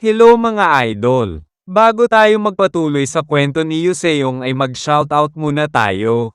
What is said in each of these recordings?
Hello mga idol! Bago tayo magpatuloy sa kwento ni Yuseong ay mag-shoutout muna tayo.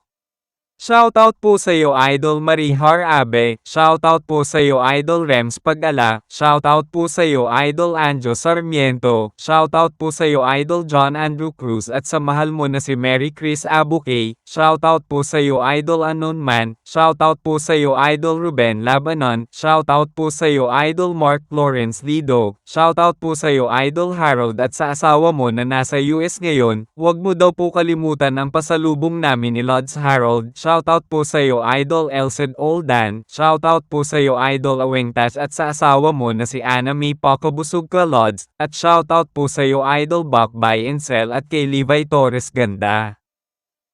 Shoutout po sa iyo Idol Marihar Abe, shoutout po sa iyo Idol Rems Pagala, shoutout po sa iyo Idol Anjo Sarmiento, shoutout po sa iyo Idol John Andrew Cruz at sa mahal mo na si Mary Chris Abuque, shoutout po sa iyo Idol Unknown Man, shoutout po sa iyo Idol Ruben Labanon, shoutout po sa iyo Idol Mark Lawrence Lido, shoutout po sa iyo Idol Harold at sa asawa mo na nasa US ngayon, huwag mo daw po kalimutan ang pasalubong namin ni Lods Harold. Shoutout po sa iyo Idol Elcid Oldan, shoutout po sa iyo Idol Awengtas at sa asawa mo na si Ana May Pakabusog ka Lods, at shoutout po sa iyo Idol Bakbay Encel at kay Levi Torres Ganda.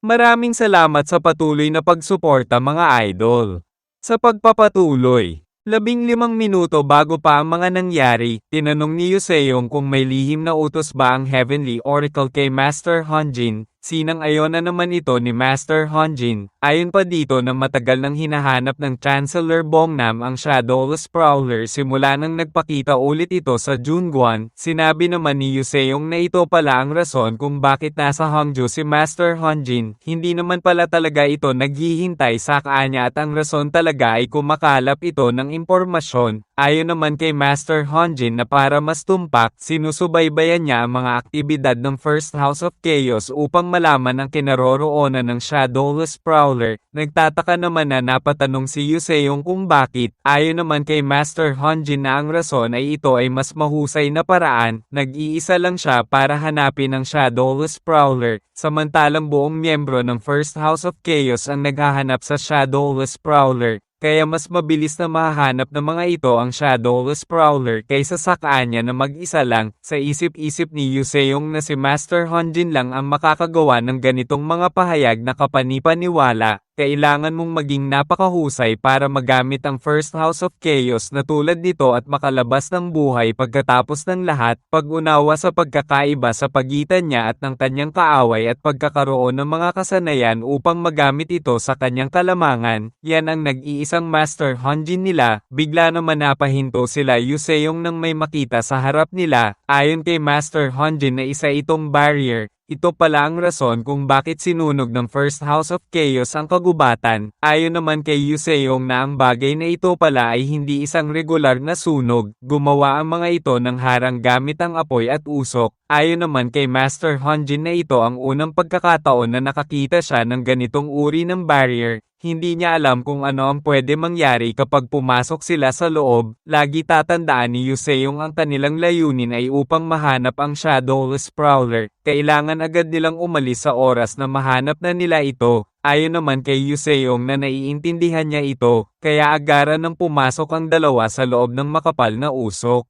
Maraming salamat sa patuloy na pagsuporta mga idol. Sa pagpapatuloy, 15 minuto bago pa ang mga nangyari, tinanong ni Yuseong kung may lihim na utos ba ang Heavenly Oracle kay Master Honjin. Sinang-ayon na naman ito ni Master Honjin. Ayon pa dito na matagal nang hinahanap ng Chancellor Bongnam ang Shadowless Prowler simula nang nagpakita ulit ito sa Junguan. Sinabi naman ni Yuseong na ito pala ang rason kung bakit nasa Hangzhou si Master Honjin. Hindi naman pala talaga ito naghihintay sa kanya at ang rason talaga ay kumakalap ito ng impormasyon. Ayon naman kay Master Honjin na para mas tumpak, sinusubaybayan niya ang mga aktibidad ng First House of Chaos upang malaman ang kinaroroonan ng Shadowless Prowler. Nagtataka naman na napatanong si Yuseong kung bakit. Ayon naman kay Master Honjin na ang rason ay ito ay mas mahusay na paraan, nag-iisa lang siya para hanapin ang Shadowless Prowler, samantalang buong miyembro ng First House of Chaos ang naghahanap sa Shadowless Prowler. Kaya mas mabilis na mahahanap ng mga ito ang Shadowless Prowler kaysa sa kanya na mag-isa lang. Sa isip-isip ni Yuseong na si Master Honjin lang ang makakagawa ng ganitong mga pahayag na kapanipaniwala. Kailangan mong maging napakahusay para magamit ang First House of Chaos na tulad nito at makalabas ng buhay pagkatapos ng lahat, pag-unawa sa pagkakaiba sa pagitan niya at ng kanyang kaaway at pagkakaroon ng mga kasanayan upang magamit ito sa kanyang kalamangan. Yan ang nag-iisang Master Honjin nila. Bigla naman napahinto sila Yuseong nang may makita sa harap nila. Ayon kay Master Honjin na isa itong barrier. Ito pala ang rason kung bakit sinunog ng First House of Chaos ang kagubatan. Ayon naman kay Yuseong na ang bagay na ito pala ay hindi isang regular na sunog. Gumawa ang mga ito ng harang gamit ang apoy at usok. Ayon naman kay Master Honjin na ito ang unang pagkakataon na nakakita siya ng ganitong uri ng barrier. Hindi niya alam kung ano ang pwede mangyari kapag pumasok sila sa loob. Lagi tatandaan ni Yuseong ang kanilang layunin ay upang mahanap ang Shadowless Prowler. Kailangan agad nilang umalis sa oras na mahanap na nila ito. Ayon naman kay Yuseong na naiintindihan niya ito, kaya agaran ng pumasok ang dalawa sa loob ng makapal na usok.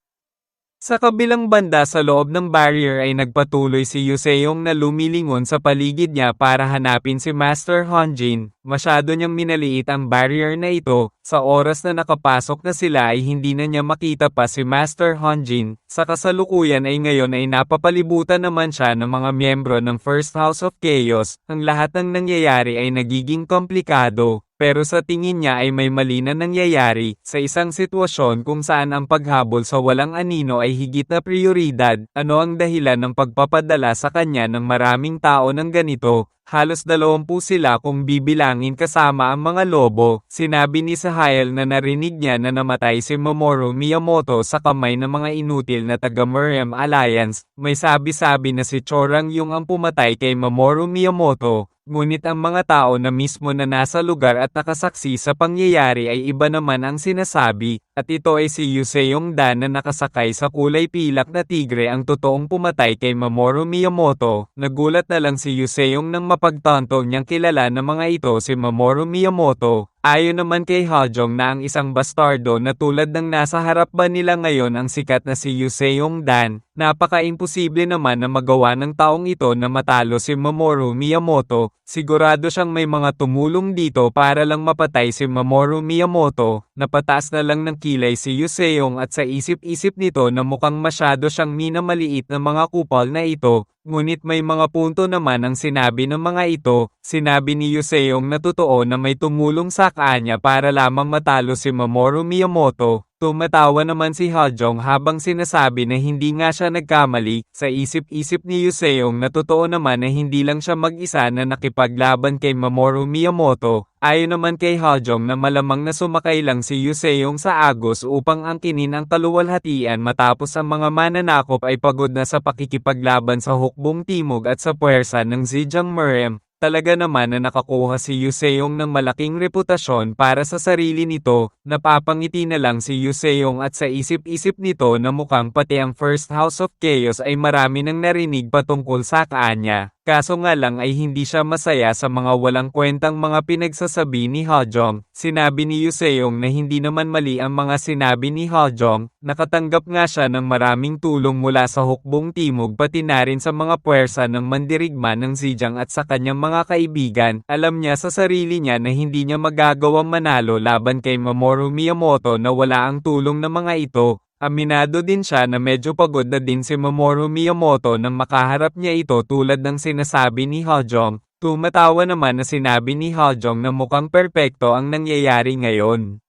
Sa kabilang banda sa loob ng barrier ay nagpatuloy si Yuseong na lumilingon sa paligid niya para hanapin si Master Honjin. Masyado niyang minaliit ang barrier na ito. Sa oras na nakapasok na sila ay hindi na niya makita pa si Master Honjin. Sa kasalukuyan ay ngayon ay napapalibutan naman siya ng mga miyembro ng First House of Chaos. Ang lahat ng nangyayari ay nagiging komplikado. Pero sa tingin niya ay may mali na nangyayari sa isang sitwasyon kung saan ang paghabol sa walang anino ay higit na prioridad. Ano ang dahilan ng pagpapadala sa kanya ng maraming tao ng ganito? Halos 20 sila kung bibilangin kasama ang mga lobo. Sinabi ni Sahayal na narinig niya na namatay si Mamoru Miyamoto sa kamay ng mga inutil na taga-Miriam Alliance. May sabi-sabi na si Chorang Yung ang pumatay kay Mamoru Miyamoto. Ngunit ang mga tao na mismo na nasa lugar at nakasaksi sa pangyayari ay iba naman ang sinasabi, at ito ay si Yuseong Dan na nakasakay sa kulay pilak na tigre ang totoong pumatay kay Mamoru Miyamoto. Nagulat na lang si Yuseong nang mapagtanto niyang kilala ng mga ito si Mamoru Miyamoto. Ayon naman kay Hajong na ang isang bastardo na tulad ng nasa harap ba nila ngayon ang sikat na si Yuseong Dan, napaka-imposible naman na magawa ng taong ito na matalo si Mamoru Miyamoto. Sigurado siyang may mga tumulong dito para lang mapatay si Mamoru Miyamoto. Napataas na lang ng kilay si Yuseong at sa isip-isip nito na mukhang masyado siyang minamaliit na mga kupal na ito. Ngunit may mga punto naman ang sinabi ng mga ito. Sinabi ni Yuseong na totoo na may tumulong sa kanya para lamang matalo si Mamoru Miyamoto. Tumatawa naman si Hajong habang sinasabi na hindi nga siya nagkamali. Sa isip-isip ni Yuseong na totoo naman na hindi lang siya mag-isa na nakipaglaban kay Mamoru Miyamoto. Ayon naman kay Hajong na malamang na sumakay lang si Yuseong sa Agos upang angkinin ang kaluwalhatian matapos ang mga mananakop ay pagod na sa pakikipaglaban sa hukbong timog at sa puwersa ng Zhejiang Merem. Talaga naman na nakakuha si Yuseong ng malaking reputasyon para sa sarili nito, napapangiti na lang si Yuseong at sa isip-isip nito na mukhang pati ang First House of Chaos ay marami nang narinig patungkol sa kanya. Kaso nga lang ay hindi siya masaya sa mga walang kwentang mga pinagsasabi ni Hajong. Sinabi ni Yuseong na hindi naman mali ang mga sinabi ni Hajong, nakatanggap nga siya ng maraming tulong mula sa hukbong timog pati na rin sa mga puwersa ng mandirigma ng Zhejiang at sa kanyang mga kaibigan. Alam niya sa sarili niya na hindi niya magagawang manalo laban kay Mamoru Miyamoto na wala ang tulong ng mga ito. Aminado din siya na medyo pagod na din si Mamoru Miyamoto nang makaharap niya ito tulad ng sinasabi ni Hajong. Tumatawa naman na sinabi ni Hajong na mukhang perpekto ang nangyayari ngayon.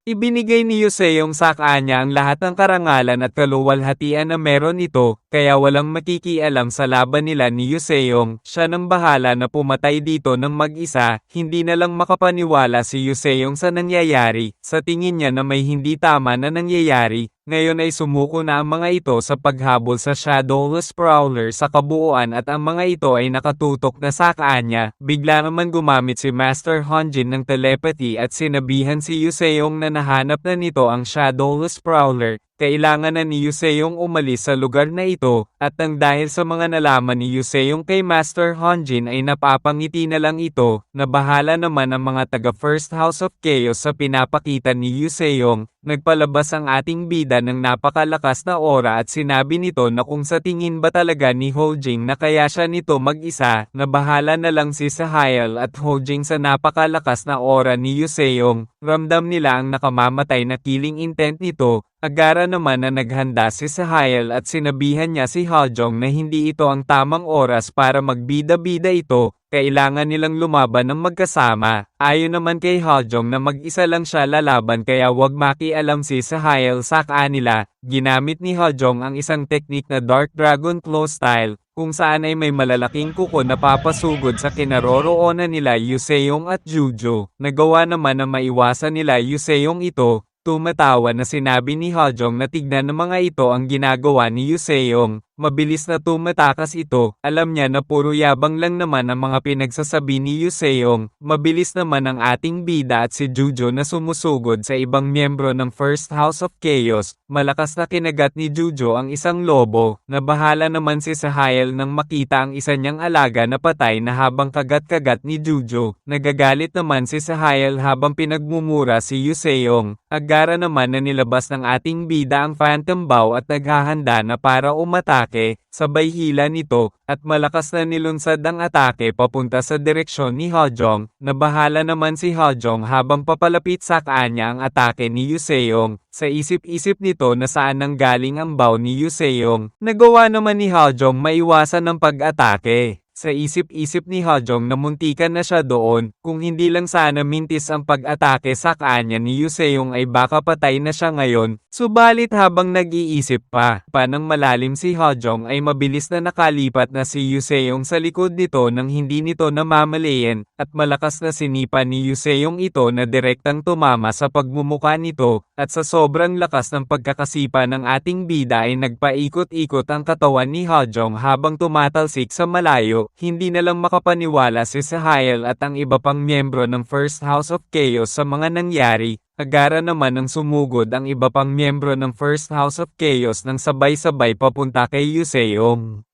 Ibinigay ni Yuseong sa kanya ang lahat ng karangalan at kaluwalhatian na meron ito, kaya walang makikialam sa laban nila ni Yuseong. Siya nang bahala na pumatay dito ng mag-isa, hindi na lang makapaniwala si Yuseong sa nangyayari. Sa tingin niya na may hindi tama na nangyayari, ngayon ay sumuko na ang mga ito sa paghabol sa Shadowless Prowler sa kabuuan at ang mga ito ay nakatutok na sa kanya. Bigla naman gumamit si Master Honjin ng telepathy at sinabihan si Yuseong na nahanap na nito ang Shadowless Prowler. Kailangan na ni Yuseong umalis sa lugar na ito, at nang dahil sa mga nalaman ni Yuseong kay Master Honjin ay napapangiti na lang ito, na bahala naman ang mga taga First House of Chaos sa pinapakita ni Yuseong. Nagpalabas ang ating bida ng napakalakas na aura at sinabi nito na kung sa tingin ba talaga ni Hojing na kaya siya nito mag-isa, na bahala na lang si Sahayal at Hojing sa napakalakas na aura ni Yuseong. Ramdam nila ang nakamamatay na killing intent nito. Agara naman na naghanda si Sahayal at sinabihan niya si Hajong na hindi ito ang tamang oras para magbida-bida ito, kailangan nilang lumaban ng magkasama. Ayon naman kay Hajong na mag-isa lang siya lalaban kaya wag makialam si Sahayal sa kanila. Ginamit ni Hajong ang isang teknik na Dark Dragon Claw style, kung saan ay may malalaking kuko na papasugod sa kinaroroonan nila Yuseong at Jujo. Nagawa naman na maiwasan nila Yuseong ito. Tumatawa na sinabi ni Hajong na tignan ng mga ito ang ginagawa ni Yuseong. Mabilis na tumatakas ito, alam niya na puro yabang lang naman ang mga pinagsasabi ni Yuseong. Mabilis naman ang ating bida at si Jujo na sumusugod sa ibang miyembro ng First House of Chaos. Malakas na kinagat ni Jujo ang isang lobo, na bahala naman si Sahayal nang makita ang isa niyang alaga na patay na habang kagat-kagat ni Jujo. Nagagalit naman si Sahayal habang pinagmumura si Yuseong. Agara naman na nilabas ng ating bida ang Phantom Bow at naghahanda na para umatake. Sabay hila nito, at malakas na nilunsad ang atake papunta sa direksyon ni Hajong, na bahala naman si Hajong habang papalapit sa kanya ang atake ni Yuseong. Sa isip-isip nito na saan nanggaling ang bow ni Yuseong, nagawa naman ni Hajong maiwasan ng pag-atake. Sa isip-isip ni Hajong na muntikan na siya doon, kung hindi lang sana mintis ang pag-atake sa kanya ni Yuseong ay baka patay na siya ngayon. Subalit habang nag-iisip pa ng malalim si Hajong ay mabilis na nakalipat na si Yuseong sa likod nito nang hindi nito namamalayan, at malakas na sinipa ni Yuseong ito na direktang tumama sa pagmumuka nito, at sa sobrang lakas ng pagkakasipa ng ating bida ay nagpaikot-ikot ang katawan ni Hajong habang tumatalsik sa malayo. Hindi na lang makapaniwala si Sahayal at ang iba pang miyembro ng First House of Chaos sa mga nangyari. Agara naman ng sumugod ang iba pang miyembro ng First House of Chaos nang sabay-sabay papunta kay Yuseong.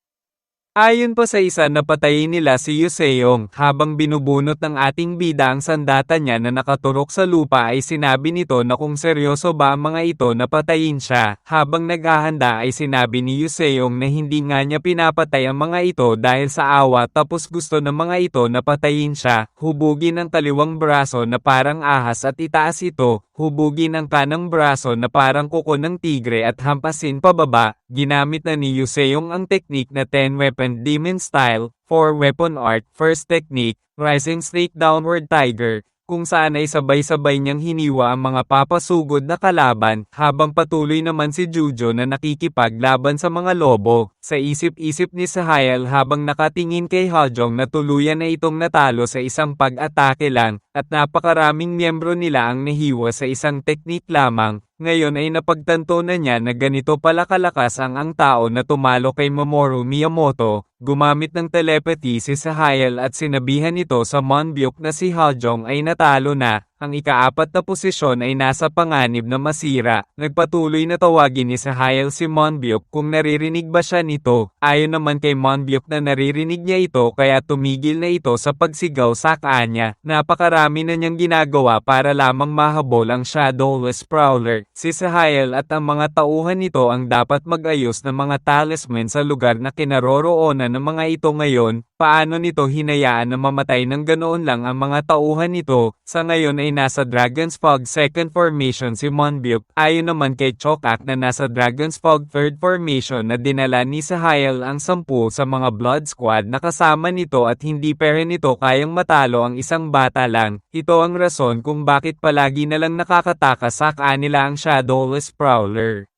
Ayon pa sa isa na patayin nila si Yuseong, habang binubunot ng ating bida ang sandata niya na nakaturok sa lupa ay sinabi nito na kung seryoso ba ang mga ito na patayin siya. Habang naghahanda ay sinabi ni Yuseong na hindi nga niya pinapatay ang mga ito dahil sa awa tapos gusto ng mga ito na patayin siya. Hubugin ang kaliwang braso na parang ahas at itaas ito. Hubugin ang kanang braso na parang kuko ng tigre at hampasin pababa. Ginamit na ni Yuseong ang teknik na 10-weapon demon style, 4-weapon art. First technique, rising snake downward tiger. kung saan ay sabay-sabay niyang hiniwa ang mga papasugod na kalaban, habang patuloy naman si Jujo na nakikipaglaban sa mga lobo. Sa isip-isip ni Sahayal habang nakatingin kay Hajong na tuluyan na itong natalo sa isang pag-atake lang, at napakaraming miyembro nila ang nahiwa sa isang teknik lamang. Ngayon ay napagtanto na niya na ganito pala kalakas ang tao na tumalo kay Mamoru Miyamoto. Gumamit ng telepathy si Sahayal at sinabihan ito sa Monbyuk na si Hajong ay natalo na. Ang ika-4 na posisyon ay nasa panganib na masira. Nagpatuloy na tawagin ni Sahayal si Monbyuk kung naririnig ba siya nito. Ayon naman kay Monbyuk na naririnig niya ito kaya tumigil na ito sa pagsigaw sa kanya. Napakarami na niyang ginagawa para lamang mahabol ang Shadowless Prowler. Si Sahayal at ang mga tauhan nito ang dapat mag-ayos ng mga talisman sa lugar na kinaroroonan ng mga ito ngayon. Paano nito hinayaan na mamatay ng ganoon lang ang mga tauhan nito? Sa ngayon ay nasa Dragon's Fog 2nd Formation si Monbyuk. Ayon naman kay Chokak na nasa Dragon's Fog 3rd Formation na dinala ni Sahayal ang 10 sa mga Blood Squad na kasama nito at hindi pa rin ito kayang matalo ang isang bata lang. Ito ang rason kung bakit palagi na lang nakakatakas sa kanila ang Shadowless Prowler.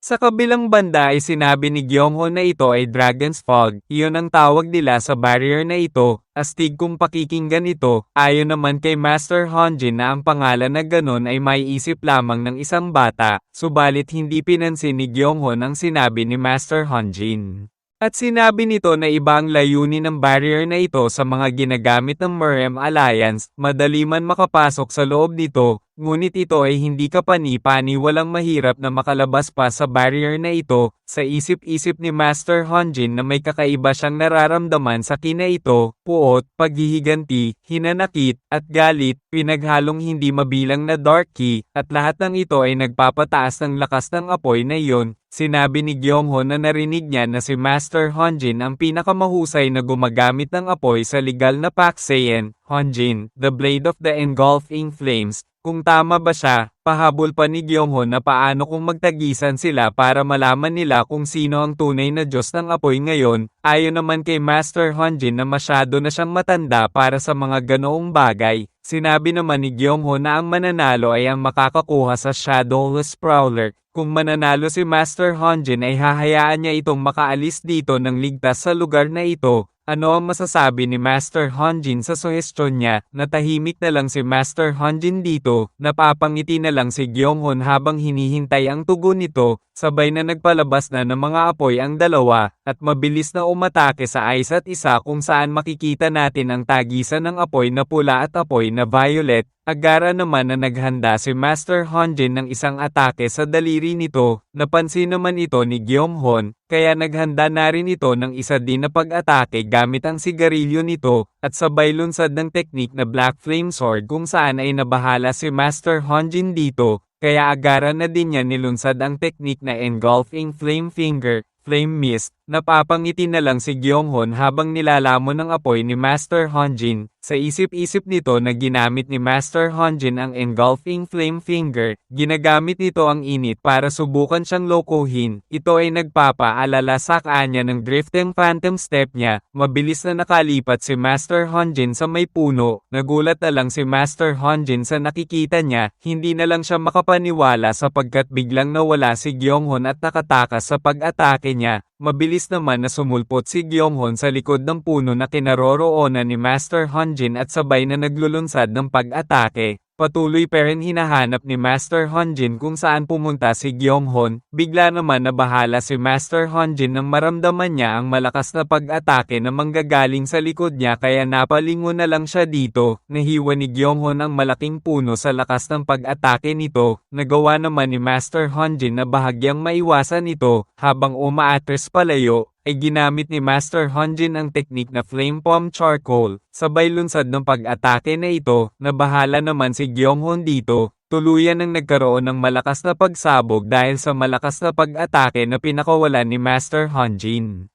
Sa kabilang banda ay sinabi ni Gyeonghon na ito ay Dragon's Fog. Iyon ang tawag nila sa barrier na ito. Astig kung pakikinggan ito. Ayon naman kay Master Honjin na ang pangalan na ganon ay maiisip lamang ng isang bata. Subalit hindi pinansin ni Gyeonghon ang sinabi ni Master Honjin. At sinabi nito na iba ang layunin ng barrier na ito sa mga ginagamit ng Merem Alliance, madali man makapasok sa loob nito, ngunit ito ay hindi kapani-pani walang mahirap na makalabas pa sa barrier na ito. Sa isip-isip ni Master Honjin na may kakaiba siyang nararamdaman sa kina ito, puot, paghihiganti, hinanakit, at galit, pinaghalong hindi mabilang na dark key, at lahat ng ito ay nagpapataas ng lakas ng apoy na iyon. Sinabi ni Gyeonghon na narinig niya na si Master Honjin ang pinakamahusay na gumagamit ng apoy sa legal na Pakseian. Honjin, the blade of the engulfing flames. Kung tama ba siya, pahabol pa ni Gyeonghon na paano kung magtagisan sila para malaman nila kung sino ang tunay na Diyos ng apoy ngayon. Ayon naman kay Master Honjin na masyado na siyang matanda para sa mga ganoong bagay. Sinabi naman ni Gyeonghon na ang mananalo ay ang makakakuha sa Shadowless Prowler. Kung mananalo si Master Honjin ay hahayaan niya itong makaalis dito ng ligtas sa lugar na ito. Ano ang masasabi ni Master Honjin sa suhestyon niya? Natahimik na lang si Master Honjin dito, napapangiti na lang si Gyeonghon habang hinihintay ang tugon nito, sabay na nagpalabas na ng mga apoy ang dalawa, at mabilis na umatake sa isa't isa kung saan makikita natin ang tagisan ng apoy na pula at apoy na violet. Agara naman na naghanda si Master Honjin ng isang atake sa daliri nito, napansin naman ito ni Gyeonghon, kaya naghanda na rin ito ng isa din na pag-atake gamit ang sigarilyo nito, at sabay lunsad ng teknik na Black Flame Sword kung saan ay nabahala si Master Honjin dito, kaya agara na din niya nilunsad ang teknik na Engulfing Flame Finger, Flame Mist. Napapangiti na lang si Gyeonghon habang nilalamon ng apoy ni Master Honjin. Sa isip-isip nito na ginamit ni Master Honjin ang Engulfing Flame Finger, ginagamit nito ang init para subukan siyang lokohin. Ito ay nagpapaalala sa kanya ng drifting phantom step niya. Mabilis na nakalipat si Master Honjin sa may puno. Nagulat na lang si Master Honjin sa nakikita niya. Hindi na lang siya makapaniwala sapagkat biglang nawala si Gyeonghon at nakatakas sa pag-atake niya. Mabilis naman na sumulpot si Gyeonghon sa likod ng puno na kinaroroonan ni Master Honjin at sabay na naglulunsad ng pag-atake. Patuloy pa rin hinahanap ni Master Honjin kung saan pumunta si Gyeonghon. Bigla naman nabahala si Master Honjin nang maramdaman niya ang malakas na pag-atake na manggagaling sa likod niya kaya napalingon na lang siya dito. Nahiwa ni Gyeonghon ang malaking puno sa lakas ng pag-atake nito. Nagawa naman ni Master Honjin na bahagyang maiwasan ito habang umaatres palayo. Ay ginamit ni Master Honjin ang teknik na Flame Palm Charcoal. Sabay lunsad ng pag-atake na ito, nabahala naman si Gyeonghon dito. Tuluyan ang nagkaroon ng malakas na pagsabog dahil sa malakas na pag-atake na pinakawalan ni Master Honjin.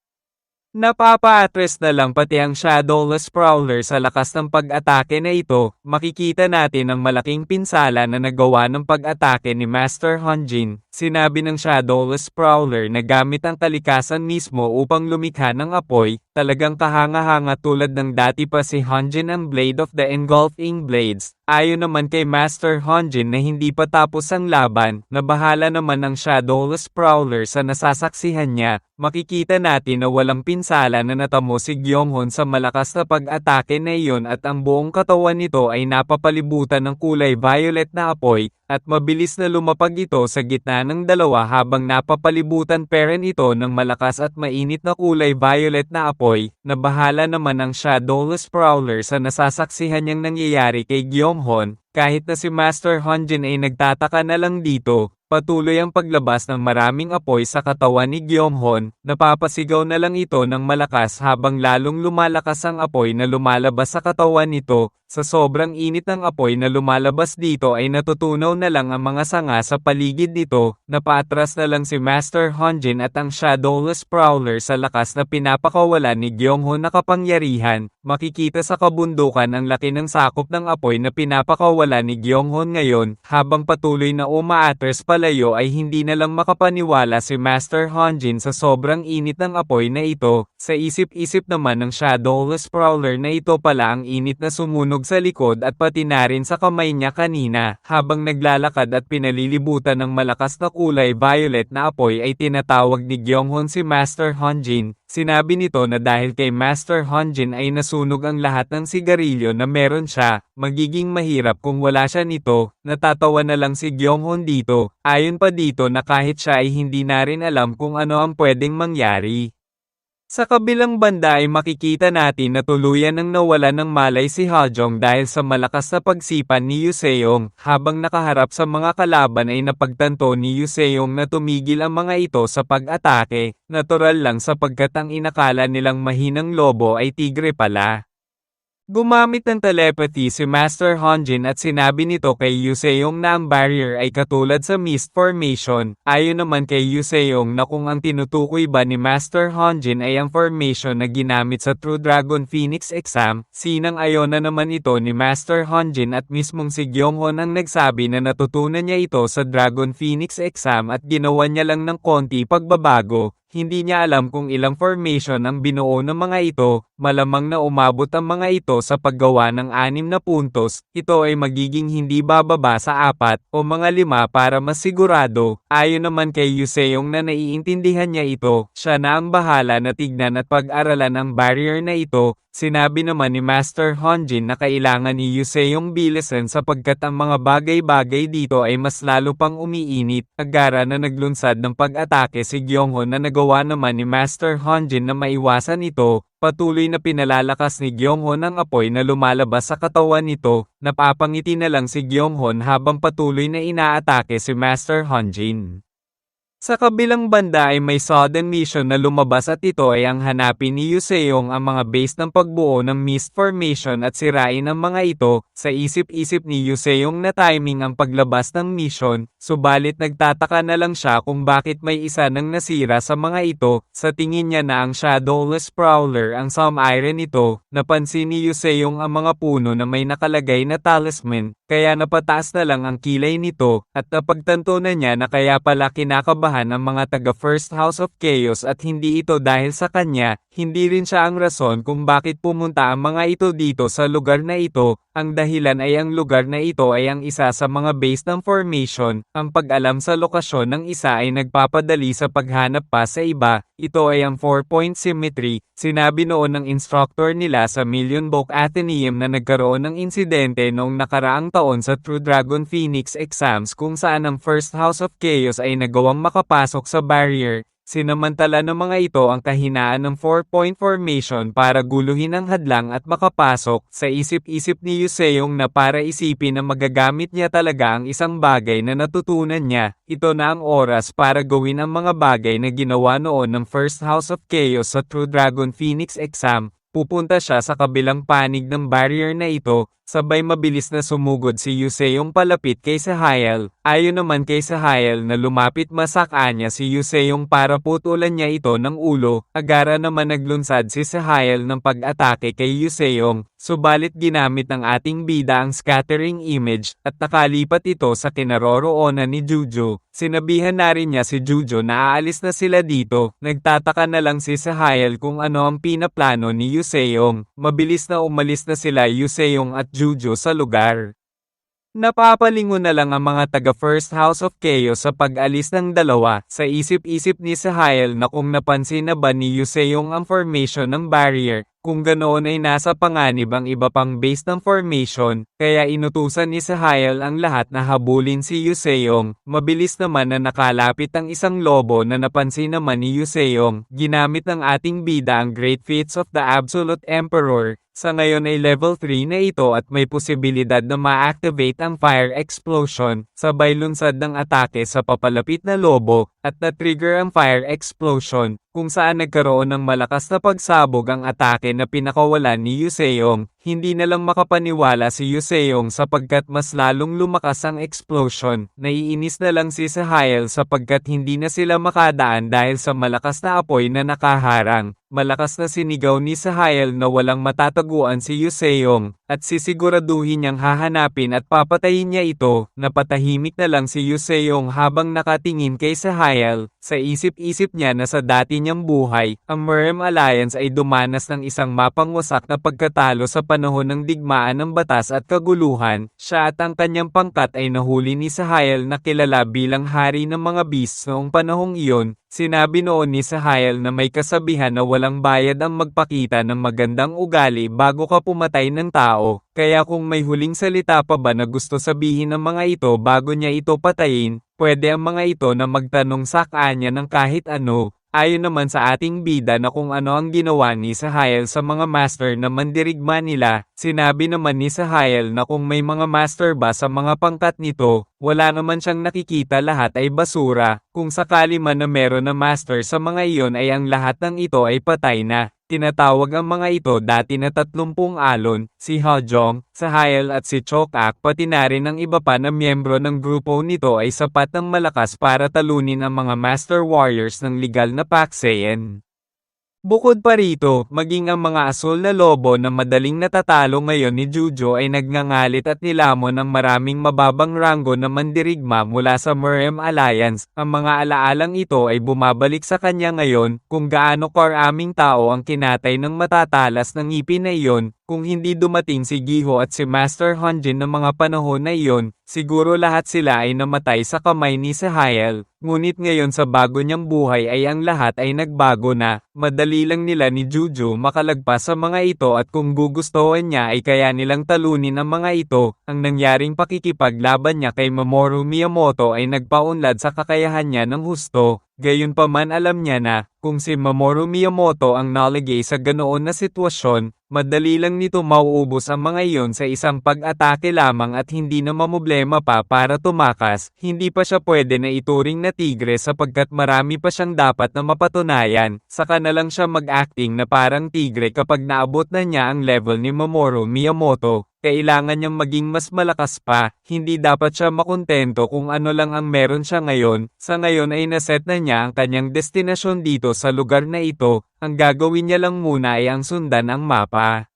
Napapa-atres na lang pati ang Shadowless Prowler sa lakas ng pag-atake na ito. Makikita natin ang malaking pinsala na nagawa ng pag-atake ni Master Honjin. Sinabi ng Shadowless Prowler na gamit ang kalikasan mismo upang lumikha ng apoy, talagang kahanga-hanga tulad ng dati pa si Honjin ang Blade of the Engulfing Blades. Ayon naman kay Master Honjin na hindi pa tapos ang laban, na bahala naman ang Shadowless Prowler sa nasasaksihan niya. Makikita natin na walang pinsala na natamo si Gyeonghon sa malakas na pag-atake na iyon at ang buong katawan nito ay napapalibutan ng kulay violet na apoy, at mabilis na lumapag ito sa gitna ng dalawa habang napapalibutan pa rin ito ng malakas at mainit na kulay violet na apoy, na bahala naman ang Shadowless Prowler sa nasasaksihan niyang nangyayari kay Gyeonghon. Kahit na si Master Honjin ay nagtataka na lang dito, patuloy ang paglabas ng maraming apoy sa katawan ni Gyeonghon, napapasigaw na lang ito ng malakas habang lalong lumalakas ang apoy na lumalabas sa katawan nito. Sa sobrang init ng apoy na lumalabas dito ay natutunaw na lang ang mga sanga sa paligid nito, napaatras na lang si Master Honjin at ang Shadowless Prowler sa lakas na pinapakawalan ni Gyeonghon na kapangyarihan. Makikita sa kabundukan ang laki ng sakop ng apoy na pinapakawalan ni Gyeonghon ngayon, habang patuloy na umaatras palayo ay hindi na lang makapaniwala si Master Honjin sa sobrang init ng apoy na ito. Sa isip-isip naman ng Shadowless Prowler na ito pala ang init na sumunog sa likod at pati na rin sa kamay niya kanina, habang naglalakad at pinalilibutan ng malakas na kulay violet na apoy ay tinatawag ni Gyeonghon si Master Honjin. Sinabi nito na dahil kay Master Honjin ay nasunog ang lahat ng sigarilyo na meron siya, magiging mahirap kung wala siya nito. Natatawa na lang si Gyeonghon dito, ayon pa dito na kahit siya ay hindi na rin alam kung ano ang pwedeng mangyari. Sa kabilang banda ay makikita natin na tuluyan ng nawala ng malay si Hajong dahil sa malakas na pagsipan ni Yuseong. Habang nakaharap sa mga kalaban ay napagtanto ni Yuseong na tumigil ang mga ito sa pag-atake. Natural lang sapagkat ang inakala nilang mahinang lobo ay tigre pala. Gumamit ng telepathy si Master Honjin at sinabi nito kay Yuseong na ang barrier ay katulad sa mist formation. Ayon naman kay Yuseong na kung ang tinutukoy ba ni Master Honjin ay ang formation na ginamit sa True Dragon Phoenix exam, sinang-ayon na naman ito ni Master Honjin at mismong si Gyeonghon ang nagsabi na natutunan niya ito sa Dragon Phoenix exam at ginawa niya lang ng konti pagbabago. Hindi niya alam kung ilang formation ang binuo ng mga ito, malamang na umabot ang mga ito sa paggawa ng 6 na puntos, ito ay magiging hindi bababa sa 4 o mga 5 para mas sigurado. Ayon naman kay Yuseong na naiintindihan niya ito, siya na ang bahala na tignan at pag-aralan ang barrier na ito. Sinabi naman ni Master Honjin na kailangan ni Yuseong bilisan sapagkat ang mga bagay-bagay dito ay mas lalo pang umiinit. Agara na naglunsad ng pag-atake si Gyeonghon na nagawa naman ni Master Honjin na maiwasan ito. Patuloy na pinalalakas ni Gyeonghon ang apoy na lumalabas sa katawan nito. Napapangiti na lang si Gyeonghon habang patuloy na inaatake si Master Honjin. Sa kabilang banda ay may sudden mission na lumabas at ito ay ang hanapin ni Yuseong ang mga base ng pagbuo ng mist formation at sirain ang mga ito. Sa isip-isip ni Yuseong na timing ang paglabas ng mission, subalit nagtataka na lang siya kung bakit may isa nang nasira sa mga ito. Sa tingin niya na ang Shadowless Prowler ang some iron nito, napansin ni Yuseong ang mga puno na may nakalagay na talisman, kaya napataas na lang ang kilay nito, at napagtanto na niya na kaya pala kinakabahan ang mga taga First House of Chaos at hindi ito dahil sa kanya, hindi rin siya ang rason kung bakit pumunta ang mga ito dito sa lugar na ito. Ang dahilan ay ang lugar na ito ay ang isa sa mga base ng formation. Ang pag-alam sa lokasyon ng isa ay nagpapadali sa paghanap pa sa iba. Ito ay ang 4-point symmetry. Sinabi noon ng instructor nila sa Million Book Athenaeum na nagkaroon ng insidente noong nakaraang taon sa True Dragon Phoenix exams kung saan ang First House of Chaos ay nagawang makapasok sa barrier. Sinamantala ng mga ito ang kahinaan ng 4-point formation para guluhin ang hadlang at makapasok. Sa isip-isip ni Yuseong na para isipin na magagamit niya talaga ang isang bagay na natutunan niya, ito na ang oras para gawin ang mga bagay na ginawa noon ng First House of Chaos sa True Dragon Phoenix exam. Pupunta siya sa kabilang panig ng barrier na ito. Sabay mabilis na sumugod si Yuseong palapit kay Sahael, ayon naman kay Sahael na lumapit masaka niya si Yuseong para putulan niya ito ng ulo, agara naman naglunsad si Sahael ng pag-atake kay Yuseong, subalit ginamit ng ating bida ang scattering image, at nakalipat ito sa kinaroroonan ni Jujo. Sinabihan na rin niya si Jujo na aalis na sila dito, nagtataka na lang si Sahael kung ano ang pinaplano ni Yuseong, mabilis na umalis na sila Yuseong at Jujo sa lugar. Napapalingon na lang ang mga taga First House of Chaos sa pag-alis ng dalawa, sa isip-isip ni Sahael na kung napansin na ba ni Yuseong ang formation ng barrier, kung ganoon ay nasa panganib ang iba pang base ng formation, kaya inutusan ni Sahael ang lahat na habulin si Yuseong. Mabilis naman na nakalapit ang isang lobo na napansin naman ni Yuseong, ginamit ng ating bida ang Great Feats of the Absolute Emperor. Sa ngayon ay level 3 na ito at may posibilidad na ma-activate ang fire explosion, sabay lunsad ng atake sa papalapit na lobo, at na-trigger ang fire explosion, kung saan nagkaroon ng malakas na pagsabog ang atake na pinakawalan ni Yuseong. Hindi na lang makapaniwala si Yuseong sapagkat mas lalong lumakas ang explosion. Naiinis na lang si Sahael sapagkat hindi na sila makadaan dahil sa malakas na apoy na nakaharang. Malakas na sinigaw ni Sahael na walang matataguan si Yuseong, at sisiguraduhin niyang hahanapin at papatayin niya ito. Napatahimik na lang si Yuseong habang nakatingin kay Sahael. Sa isip-isip niya na sa dati niyang buhay, ang Merem Alliance ay dumanas ng isang mapangwasak na pagkatalo sa panahon ng digmaan ng batas at kaguluhan. Siya at ang kanyang pangkat ay nahuli ni Sahael na kilala bilang hari ng mga beasts noong panahong iyon. Sinabi noon ni Sahael na may kasabihan na walang bayad ang magpakita ng magandang ugali bago ka pumatay ng tao, kaya kung may huling salita pa ba na gusto sabihin ng mga ito bago niya ito patayin, pwede ang mga ito na magtanong sa kanya ng kahit ano. Ayon naman sa ating bida na kung ano ang ginawa ni Sahael sa mga master na mandirigma nila, sinabi naman ni Sahael na kung may mga master ba sa mga pangkat nito, wala naman siyang nakikita, lahat ay basura. Kung sakali man na meron na master sa mga iyon ay ang lahat ng ito ay patay na. Tinatawag ang mga ito dati na 30 alon, si Hajong, Sahael at si Chokak, pati na rin ang iba pa na miyembro ng grupo nito ay sapat ng malakas para talunin ang mga Master Warriors ng legal na Paxayan. Bukod pa rito, maging ang mga asul na lobo na madaling natatalo ngayon ni Jujo ay nagngangalit at nilamon ng maraming mababang ranggo na mandirigma mula sa Merem Alliance. Ang mga alaalang ito ay bumabalik sa kanya ngayon, kung gaano karaming tao ang kinatay ng matatalas ng ngipin na iyon. Kung hindi dumating si Giho at si Master Hanjin ng mga panahon na iyon, siguro lahat sila ay namatay sa kamay ni Sahael. Ngunit ngayon sa bago niyang buhay ay ang lahat ay nagbago na. Madali lang nila ni Jujo makalagpas sa mga ito at kung gugustuhan niya ay kaya nilang talunin ang mga ito. Ang nangyaring pakikipaglaban niya kay Mamoru Miyamoto ay nagpaunlad sa kakayahan niya ng husto. Gayunpaman alam niya na, kung si Mamoru Miyamoto ang naligay sa ganoon na sitwasyon, madali lang nito mauubos ang mga iyon sa isang pag-atake lamang at hindi na mamoblema pa para tumakas. Hindi pa siya pwede na ituring na tigre sapagkat marami pa siyang dapat na mapatunayan. Saka na lang siya mag-acting na parang tigre kapag naabot na niya ang level ni Mamoru Miyamoto. Kailangan niyang maging mas malakas pa, hindi dapat siya makontento kung ano lang ang meron siya ngayon. Sa ngayon ay naset na niya ang kanyang destinasyon dito sa lugar na ito, ang gagawin niya lang muna ay ang sundan ang mapa.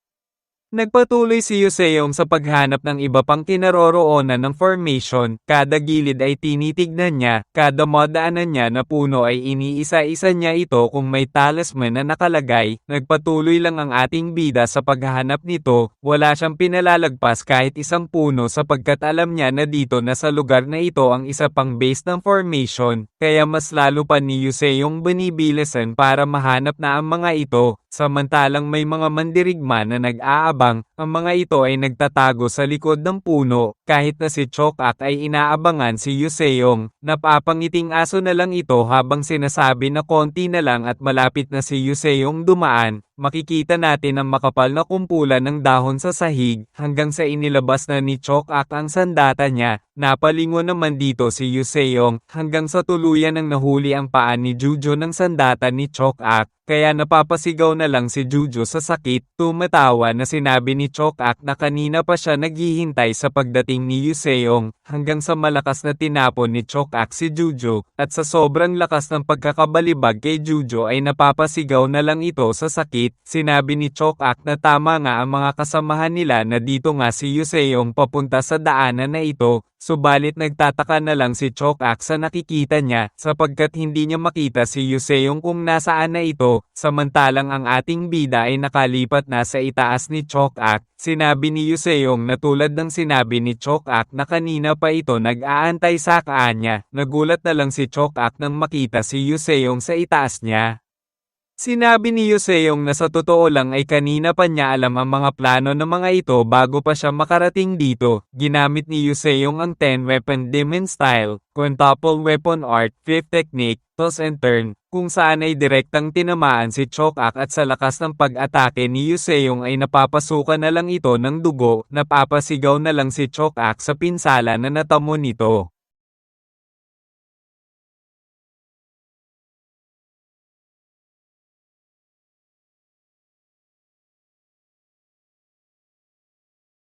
Nagpatuloy si Yuseong sa paghanap ng iba pang kinaroroonan ng formation, kada gilid ay tinitignan niya, kada madaanan niya na puno ay iniisa-isa niya ito kung may talisman na nakalagay. Nagpatuloy lang ang ating bida sa paghahanap nito, wala siyang pinalalagpas kahit isang puno sapagkat alam niya na dito na sa lugar na ito ang isa pang base ng formation, kaya mas lalo pa ni Yuseong binibilisan para mahanap na ang mga ito. Samantalang may mga mandirigma na nag-aabang, ang mga ito ay nagtatago sa likod ng puno, kahit na si Chokak ay inaabangan si Yuseong. Napapangiting aso na lang ito habang sinasabi na konti na lang at malapit na si Yuseong dumaan. makikita natin ang makapal na kumpulan ng dahon sa sahig, hanggang sa inilabas na ni Chokak ang sandata niya. Napalingon naman dito si Yuseong, hanggang sa tuluyan ng nahuli ang paa ni Jujo ng sandata ni Chokak, kaya napapasigaw na lang si Jujo sa sakit. Tumatawa na sinabi ni Chokak na kanina pa siya naghihintay sa pagdating ni Yuseong, hanggang sa malakas na tinapon ni Chokak si Jujo, at sa sobrang lakas ng pagkakabalibag kay Jujo ay napapasigaw na lang ito sa sakit. Sinabi ni Chokak na tama nga ang mga kasamahan nila na dito nga si Yuseong papunta sa daanan na ito. Subalit nagtataka na lang si Chokak sa nakikita niya, sapagkat hindi niya makita si Yuseong kung nasaan na ito, samantalang ang ating bida ay nakalipat na sa itaas ni Chokak. Sinabi ni Yuseong na tulad ng sinabi ni Chokak na kanina pa ito nag-aantay sa kanya. Nagulat na lang si Chokak nang makita si Yuseong sa itaas niya. Sinabi ni Yuseong na sa totoo lang ay kanina pa niya alam ang mga plano ng mga ito bago pa siya makarating dito. Ginamit ni Yuseong ang 10-weapon demon style, quintuple weapon art, 5th technique, toss and turn, kung saan ay direktang tinamaan si Chokak at sa lakas ng pag-atake ni Yuseong ay napapasukan na lang ito ng dugo. Napapasigaw na lang si Chokak sa pinsala na natamo nito.